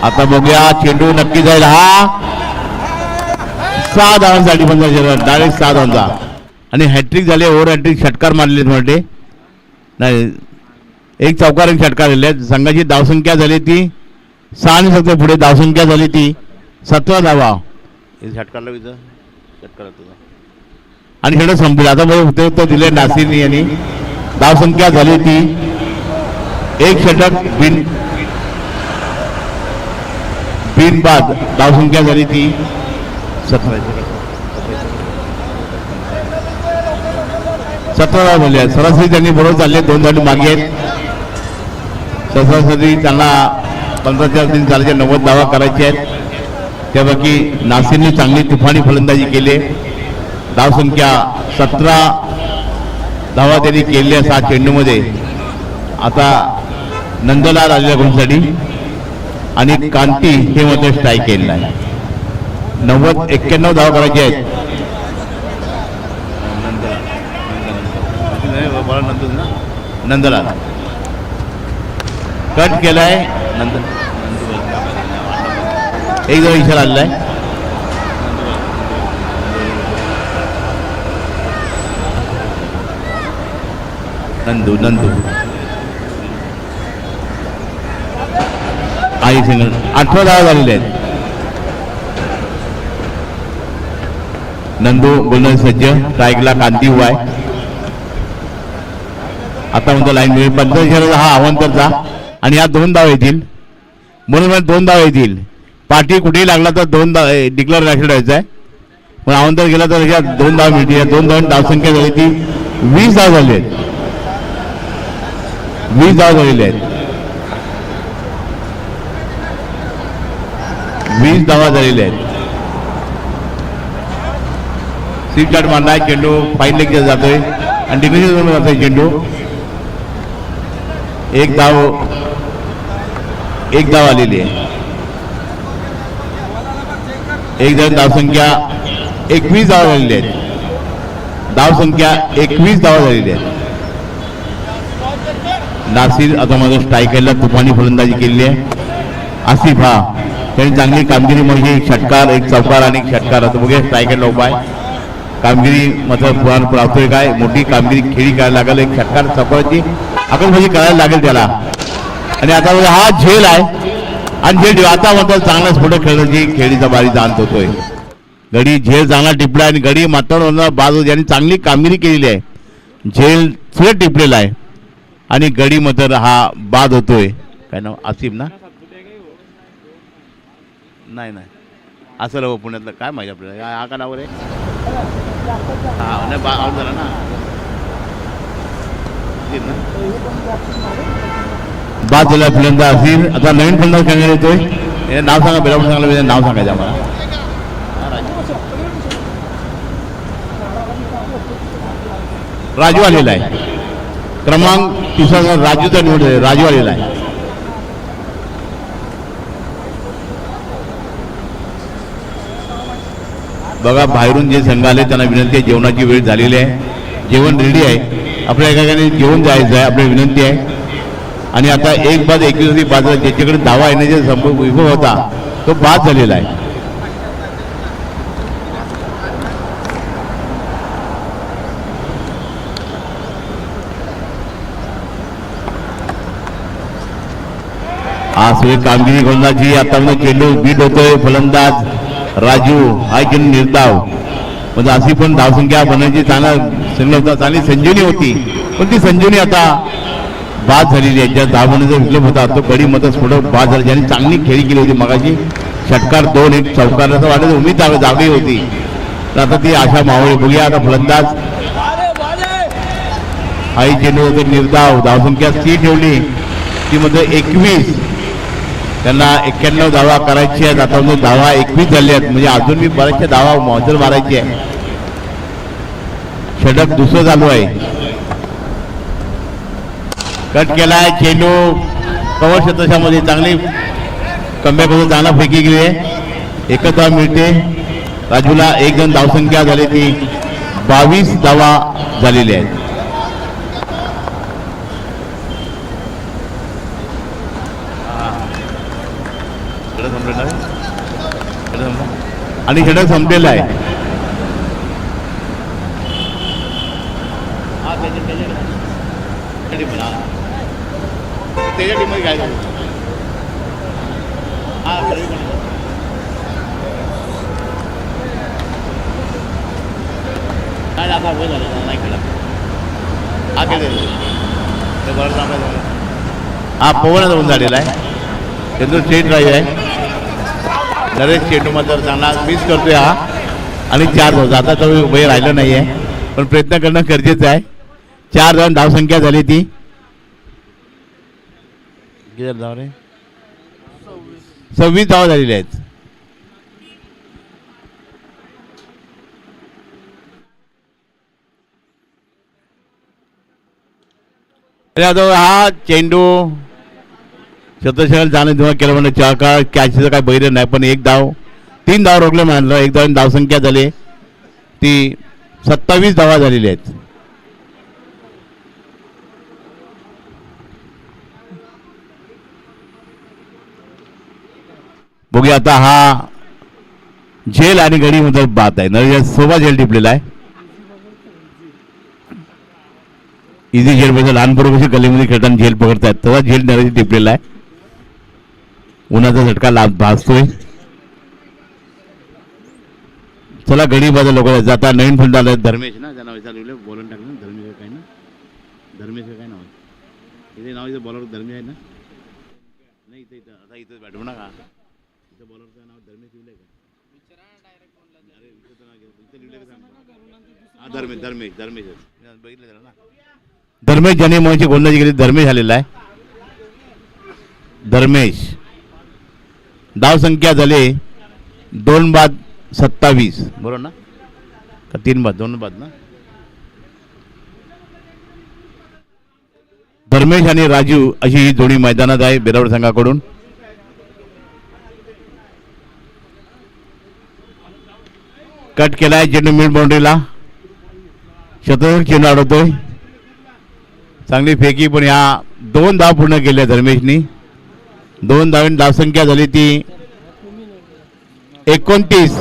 आता बघूया चेंडू नक्की जाईल. हा 6 धावांसाठी बंद डायरेक्ट 6 धावांचा आणि हॅट्रिक झाले. ओव्हर हॅट्रिक षटकार मारले म्हणते नाही. एक चौकार एक षटकार आलेले आहेत. संघाची धावसंख्या झाली ती 6 आणि 7 पुढे धावसंख्या झाली ती 17 धावा. षटकारला षटकार आणि खेळ संपले. आता होते तो दिले नासिरनी यांनी. धावसंख्या झाली ती 1 षटक बिन बाद. धावसंख्या झाली ती 17 धावा झाली आहे. सरासरी त्यांनी बरोबर चालले. 2 धाव मागे आहेत. सरासरी त्यांना 15च्या दिन चालायचे 90 धावा करायचे आहेत. त्यापैकी नासिरने चांगली तुफानी फलंदाजी केली. धावसंख्या 17 धावा त्यांनी केलेल्या 7 चेंडूमध्ये. आता नंदलाल आलेल्या गुणसाठी आणि कांती हे मध्ये स्ट्राईक केलेला आहे. 91 धावा करायचे आहेत. नंदलाल कट केलाय. एक जण इशारा आलेला आहे. नंदू आई सिंगल. 18 धावा झालेले आहेत. नंदू गोलंदाज सज्ज. स्ट्राईकला कांती उभा आहे. आता म्हणतो लाईन मिळेल. 15 हा अवंतरचा आणि या 2 धावा येतील. म्हणून 2 धावा येतील. पाठी कुठेही लागला तर 2 डिक्लेअर रॅशेड व्हायचा आहे. पण अवंतर गेला तर या 2 धावा मिळतील. या 2 धावांची धावसंख्या झाली ती 20 धावा झाली आहेत. 20 धावा झालेले आहेत. 20 धावा झालेल्या आहेत. स्वीप शॉट मारलाय. चेंडू फाईन लेग जातोय आणि डिग्रेशन जातोय चेंडू. एक धाव आलेली आहे. एक धावसंख्या 21 धावा झालेल्या आहेत. धावसंख्या 21 धावा झालेल्या आहेत. नासिर आता माझं स्ट्रायकरला तुफानी फलंदाजी केलेली आहे. आसिफ हा त्यांनी चांगली कामगिरी म्हणजे एक षटकार एक चौकार आणि एक षटकार आता बघूया स्ट्रायकरला उभा आहे. कामगिरी मतलब पुराण प्राप्तोय काय मोठी कामगिरी खेळी करायला लागेल. एक षटकार चौकाराची आकलबाजी करायला लागेल त्याला. आणि आता हा झेल आहे आणि झेल आता मात्र चांगला स्फोटक खेळण्याची खेळीचा बारी जाणत होतोय. गडी झेल चांगला टिपला आणि गडी मात्र बाजू यांनी चांगली कामगिरी केलेली आहे. झेल सुद्धा टिपलेला आहे आणि गडी मात्र हा बाद होतोय. काय नाव आसिफ ना नाही नाही असं रव पुण्यातलं काय माहिती आपल्याला हा का नावर आहे. हा नाही आउट झाला ना बाद झाला फलंदाज असेल. आता नवीन फलंदाज खेळण्यात येतोय. नाव सांगा बेलापूर सांगला नाव सांगायचं आम्हाला. राजू आलेला आहे. क्रमांक 3 राजूचा निवड राजू आलेला आहे. बघा बाहेरून जे संघ आले त्यांना विनंती आहे जेवणाची वेळ झालेली आहे. जेवण रेडी आहे. आपल्या एका ठिकाणी जेवण जायचं आहे आपली विनंती आहे. आणि आता एक बाद 21 बाजूला ज्याच्याकडे धावा येण्याचा विभव होता तो बाद झालेला आहे. हा सगळी कामगिरी गोंदाची. आता म्हणजे चेंडू बीट होतोय. फलंदाज राजू हा चेंडू निर्धाव म्हणजे अशी पण धावसंख्या बनवायची चांगला होता. चांगली संजीवनी होती पण ती संजीवनी आता बाद झालेली आहे. ज्या धाव बनण्याचा विकल्प होता तो गडी मत स्फोटक बाद झाला. ज्यांनी चांगली खेळी केली होती मगाशी षटकार 2 एक चौकार असं वाटत उमेद जागी होती. तर आता ती आशा मावळी. बघूया आता फलंदाज हाही चेंडू होते निर्धाव. धावसंख्या ती ठेवली ती मध्ये 21. त्यांना 91 धावा करायची आहेत. आता म्हणजे धावा 21 झाले आहेत म्हणजे अजून मी बऱ्याचशा धावा मोजल मारायची आहे. षटक दुसरं चालू आहे. कट केलाय चेंडू कव्हर क्षेत्रामध्ये चांगली कमबॅक होऊन चांगला फेकी गेली आहे. एकच धाव मिळते. राजूला 1 जण धावसंख्या झाली ती 22 धावा झालेल्या आहेत. आणि षटक संपलेलं आहे. त्याच्या टीममध्ये काय झालं काय आता वय झालं नाही खेळत. हा खेळ हा पवनाचा होऊन झालेला आहे. त्यांचं स्टेट ड्राईव्ह आहे. नरेश चेंडू मात्र चांगला मिस करतोय हा आणि 4 धाव. आता तो उभे राहिलं नाही आहे पण प्रयत्न करणं गरजेचं आहे. 4 रन धावसंख्या झाली ती किती धाव रे 26 धावा झालेल्या आहेत. हा चेंडू शतशल जाणं जेव्हा केलं म्हणजे 4 का कॅचचं काय बैर नाही पण 1 धाव 3 धाव रोखले मानलं. 1 धाव धावसंख्या झाली ती 27 धावा झालेल्या आहेत. बघूया आता हा झेल आणि गडी मध्ये बात आहे. नवीन सोबा झेल टिपलेला आहे. इझी झेल म्हणजे लहान बरोबर कशी गल्लीमध्ये खेळताना झेल पकडतायत तसा झेल नरेश टिपलेला आहे. उन्हाचा झटका भासतोय. चला गडी बाजू लोक जाता. नवीन फंड आलं धर्मेश ना ज्या नाव बोलून टाकलं धर्मेश काय ना धर्मेश काय नाव आहे इथे नाव इथं बॉलर धर्मेश आहे ना नाही इथे इथं आता इथं बॅट म्हणा का इथं बॉलरचं नाव धर्मेश लिहिलंय का हा धर्मेश धर्मेश धर्मेश बघितलं त्याला ना धर्मेश ज्याने मोहनची गोलंदाजी केली धर्मेश आलेला आहे. धर्मेश धाव संख्या झाले 2 बाद 27 बरोबर ना का 3 बाद 2 बाद ना. धर्मेश आणि राजू अशी ही जोडी मैदानात आहे बेरावड संघाकडून. कट केलाय चेंडू मिड बाउंड्रीला. शतक चेंडू अडवतोय. चांगली फेकी पण ह्या 2 धाव पूर्ण केल्या धर्मेशनी. 2 धावांनी धावसंख्या झाली ती 29.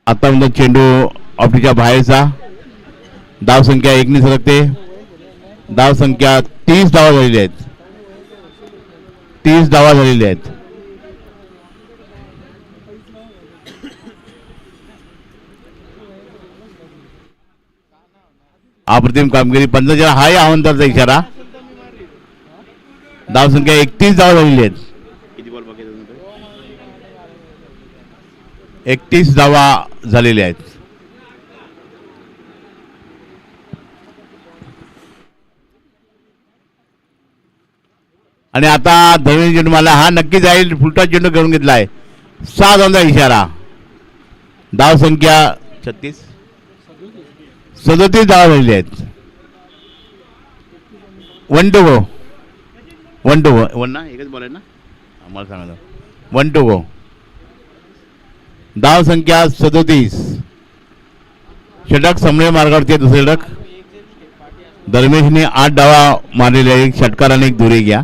आता म्हणजे चेंडू ऑफिसच्या बाहेरचा. धावसंख्या 1 सरकते. धावसंख्या 30 धावा झालेल्या आहेत. 30 धावा झालेल्या आहेत. अप्रतिम कामगिरी. 15 हाही आव्हानाचा इशारा. धावसंख्या 31 धावा झालेली आहेत. 31 धावा झालेल्या आहेत. आणि आता धर्मेश चेंडू मला हा नक्की जाईल. फुलटा चेंडू करून घेतलाय. 6 धावांचा इशारा. धावसंख्या 36 37 धावा झालेली आहेत. 1 to go. 1 to go. 1 ना एकच बॉल आहे ना आम्हाला सांगा. 1 to go. धावसंख्या 37. षटक समन्वय मार्गावरती दुसरे षटक. धर्मेशने 8 धावा मारलेले आहे. एक षटकार आणि एक दुरी घ्या.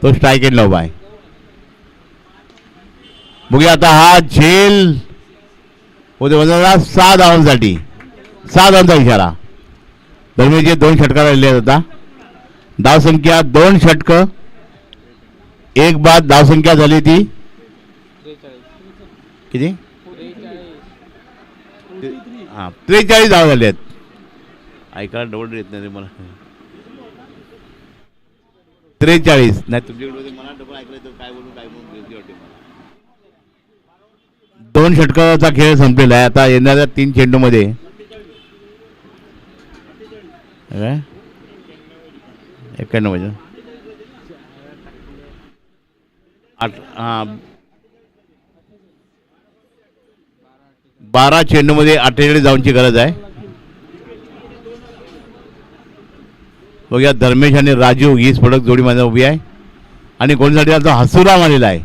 तो स्ट्राईक एंड लॉब आहे. बघूया आता हा झेल होते 6 धावांसाठी. 6 धावांचा इशारा. धर्मेशचे 2 षटकार राहिले आहेत. आता धावसंख्या 2 षटक 1 बाद. धावसंख्या झाली ती किती? 43 धावा झाले आहेत. ऐकायला डबल येत नाही मला. 43 नाही तुमच्याकडे मला डबल ऐकलं काय बोलून काय बोलून. 2 षटकाचा खेळ संपलेला आहे. आता येणाऱ्या 3 चेंडूमध्ये 91 12 चेंडूमध्ये 48 धावांची गरज आहे. बघूया धर्मेश आणि राजू ही स्फोटक जोडी माझ्या उभी आहे. आणि गोलसाठी आता हसुराम आलेला आहे.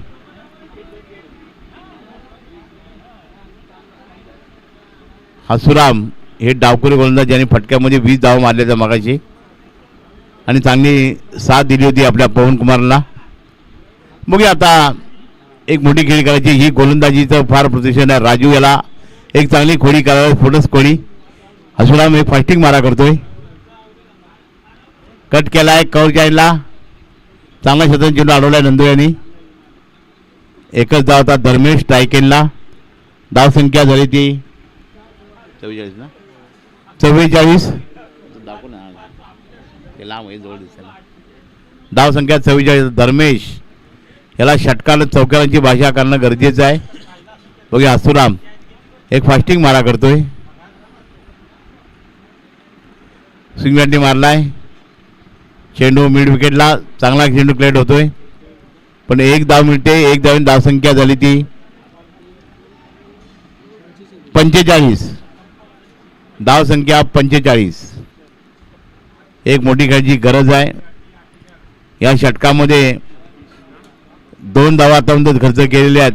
हसुराम हे डावखुरी गोलंदाज ज्यांनी फटक्यामध्ये 20 धावा मारल्या त्या मागाशी आणि चांगली साथ दिली होती आपल्या पवन कुमारला. बघूया आता एक मोठी खेळी करायची. ही गोलंदाजीचं फार प्रतिष्ठान आहे. राजू याला एक चांगली खोडी करायला. फोटस खोडी. हसुराम एक फास्टिंग मारा करतोय. कट केलाय कव्हर जायला. चांगला शतक चेंडू अडवलाय नंदू यांनी. एकच धाव होता धर्मेश स्ट्राईकेनला. धावसंख्या झाली ती 44 ना. 44 दाखव ना ते लांब आहे जवळ दिसायला. धावसंख्या 44. धर्मेश याला षटकाला चौकारांची भाषा करणं गरजेचं आहे. बघूया हसुराम एक फास्टिंग मारा करतोय. स्विंग मारलाय. चेंडू मिड विकेटला. चांगला चेंडू क्लेट होतोय. पण 1 धाव मिळते. 1 धावांनी धावसंख्या झाली ती 45. धावसंख्या 45. एक मोठी खेळाची गरज आहे. या षटकामध्ये 2 धावा आतापर्यंत खर्च केलेल्या आहेत.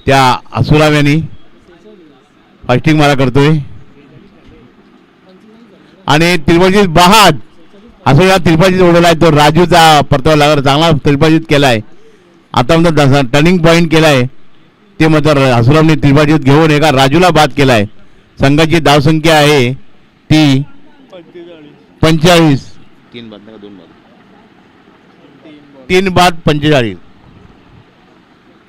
त्या हसुराम यांनी फास्टिंग मारा करतोय. आणि त्रिपाजीत बहाद असं या त्रिपाजीत उडवला आहे. तो राजूचा परतावा लागला. चांगला त्रिपाजीत केलाय. आतापर्यंत टर्निंग पॉईंट केलाय ते मात्र हसुरामने त्रिपाजीत घेऊन एका राजूला बाद केलाय. संघाची धावसंख्या आहे ती 45. 3 बाद ना 2 बाद. 3 बाद 45.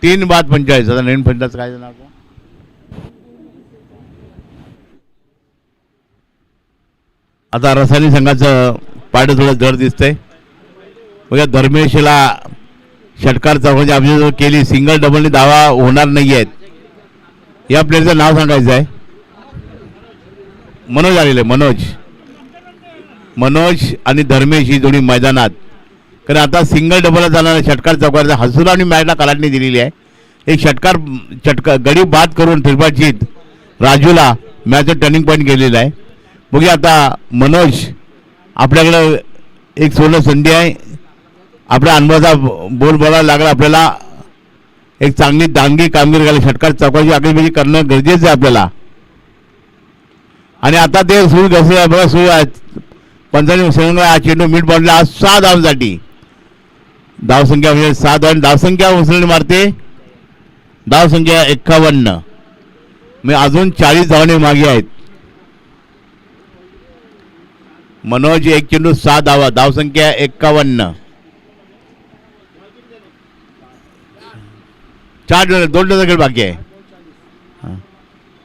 3 बाद 45. आता नवीन फंडाचं काय नाव? आता रसायनी संघाचं पाठ थोडं जड दिसतंय. बघा धर्मेशला षटकार चौकाची अभिजोग केली. सिंगल डबलने धावा होणार नाही आहेत. या प्लेअरचं नाव सांगायचं आहे. मनोज आलेले. मनोज आणि धर्मेश ही जोडी मैदानात. कारण आता सिंगल डबलला जाणारा षटकार चौकाचा हसुरावनी मॅचला कलाटणी दिलेली आहे. एक षटकार गडी बाद करून त्रिपाठीत राजूला मॅचचं टर्निंग पॉईंट केलेलं आहे. बघूया आता मनोज आपल्याकडं एक 16 संधी आहे. आपल्या अनुभवाचा बोल बोलायला लागला. आपल्याला एक चांगली दांडगी कामगिरी करायला षटकार चौकाची आगळीबाजी करणं गरजेचं आहे आपल्याला. आणि आता ते सुरू कसं आहे बघा, सुरू आहे पंचायत हा चेंडू मिड बाउंडला आज 6 धावांसाठी. धावसंख्या म्हणजे 6 धाव. धावसंख्या उसळणी मारते, धावसंख्या 51. मी अजून 40 धावांनी मागे आहेत. मनोज एक चेंडू 6 धावा, धावसंख्या 51. 2 खेळ बाकी आहे.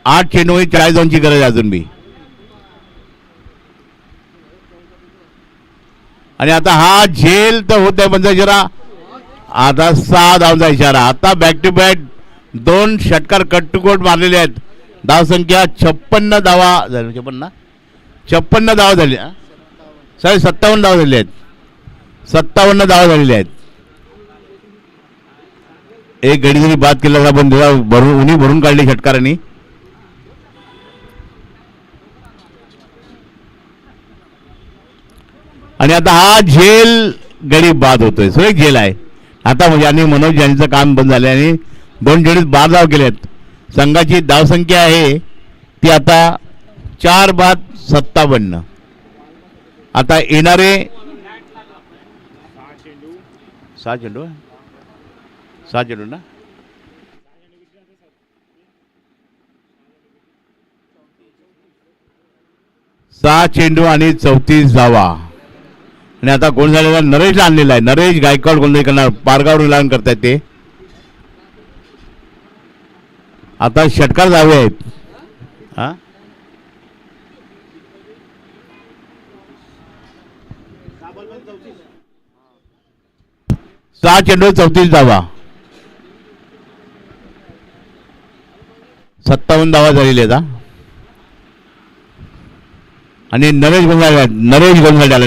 8 चेंडू 40 धावांची गरज आहे अजून बी. आणि आता हा झेल तर होत आहे पंचायत. आता 6 धावांचा इशारा. आता बॅक टू बॅक 2 षटकार कट टू कोट मारलेले आहेत. धावसंख्या 56 धावा झाली. 56 धावा झाली. 57 धावा झाले आहेत. 57 धावा झालेल्या आहेत. एक गडी जरी बाद केला तर आपण भरून उन्ही भरून काढली षटकारांनी. आणि आता हा झेल गडी बाद होतोय. सो एक झेल आहे आता म्हणजे. आणि मनोज यांचं काम बंद झालं आणि 2 चेंडूत 12 धाव केलेत. संघाची धावसंख्या आहे ती आता 4 बाद 57. आता येणारे 6 चेंडू ना. 6 चेंडू आणि 34 धावा. आणि आता कोण झालेला नरेशला आणलेला आहे. नरेश गायकवाड गोंधळी करणार. पारगावर लावून करतायत ते. आता षटकार धावे आहेत. हा 6 चेंडू 34 धावा. 57 धावा झालेल्या आहेत. आणि नरेश गोंधळ आला.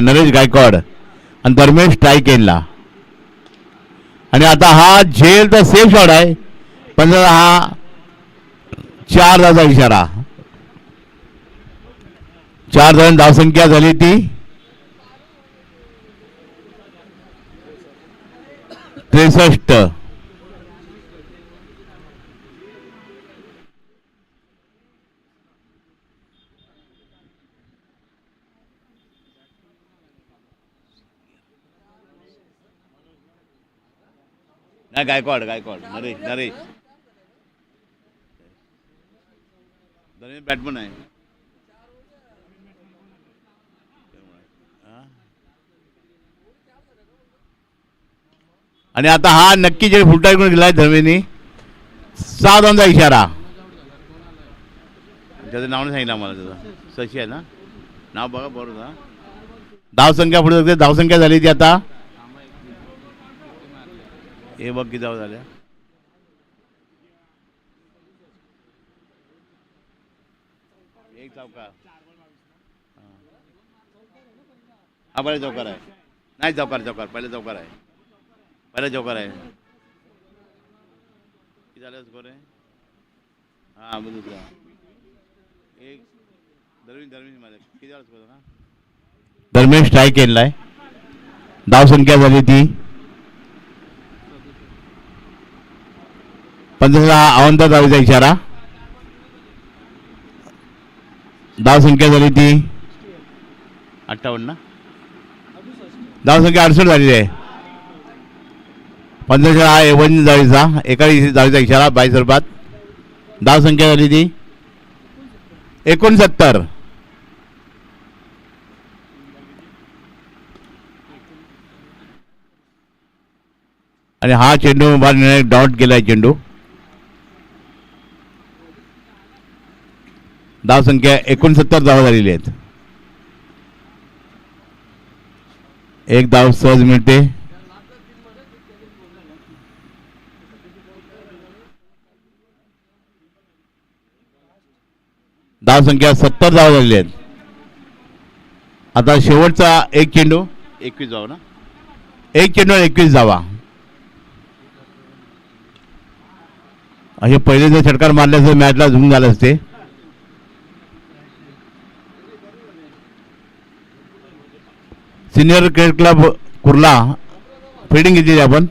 नरेश गायकवाड आणि दरम्यान स्ट्राईक केला. आणि आता हा झेल तर सेफ शॉट आहे पण हा 4 धावांचा इशारा. 4 धावांची धावसंख्या झाली ती 63. नाही गायकवाड नरेश बॅटमन आहे. आणि आता हा नक्की जे फुलटा करून गेलाय धर्मेनी. 6 धावांचा इशारा. त्याचं नाव नाही सांगितलं मला. त्याचं शशी आहे ना नाव बघा बरोबर. धावसंख्या पुढे जाते. धावसंख्या झाली ती आता हे बघ किती धावा झाल्या. एक चौकार. हा पहिले चौकार आहे. नाही चौकार पहिले चौकार आहे. किती झालं स्कोर आहे. हा दुसरा एक किती झाला स्कोर ना. दरम्यान स्ट्राईक केलाय. धावसंख्या झाली ती 15. अवंत धावेचा इशारा. धावसंख्या झाली ती 58. धावसंख्या 68 झालेली आहे. 15 हा 51 धावेचा. एका धावेचा इशारा 22 रुपयात. धावसंख्या झाली ती 69. आणि हा चेंडू डॉट केलाय चेंडू. धावसंख्या 69 धावा झालेली आहेत. एक धाव सहज मिळते. धावसंख्या 70 धावा झालेली आहेत. आता शेवटचा एक चेंडू 21 धावा ना. एक चेंडू 21 धावा. असे पहिले जर षटकार मारल्यास मॅचला झुम झालं असते. Senior cricket club Kurla feeding घेतली आपण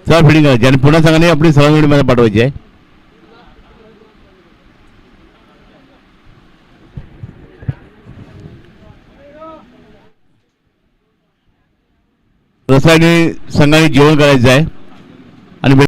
चला फिडिंग करायची आणि पुन्हा संघाने आपली मध्ये पाठवायची आहे. रसायने संघाने जेवण करायचं आहे.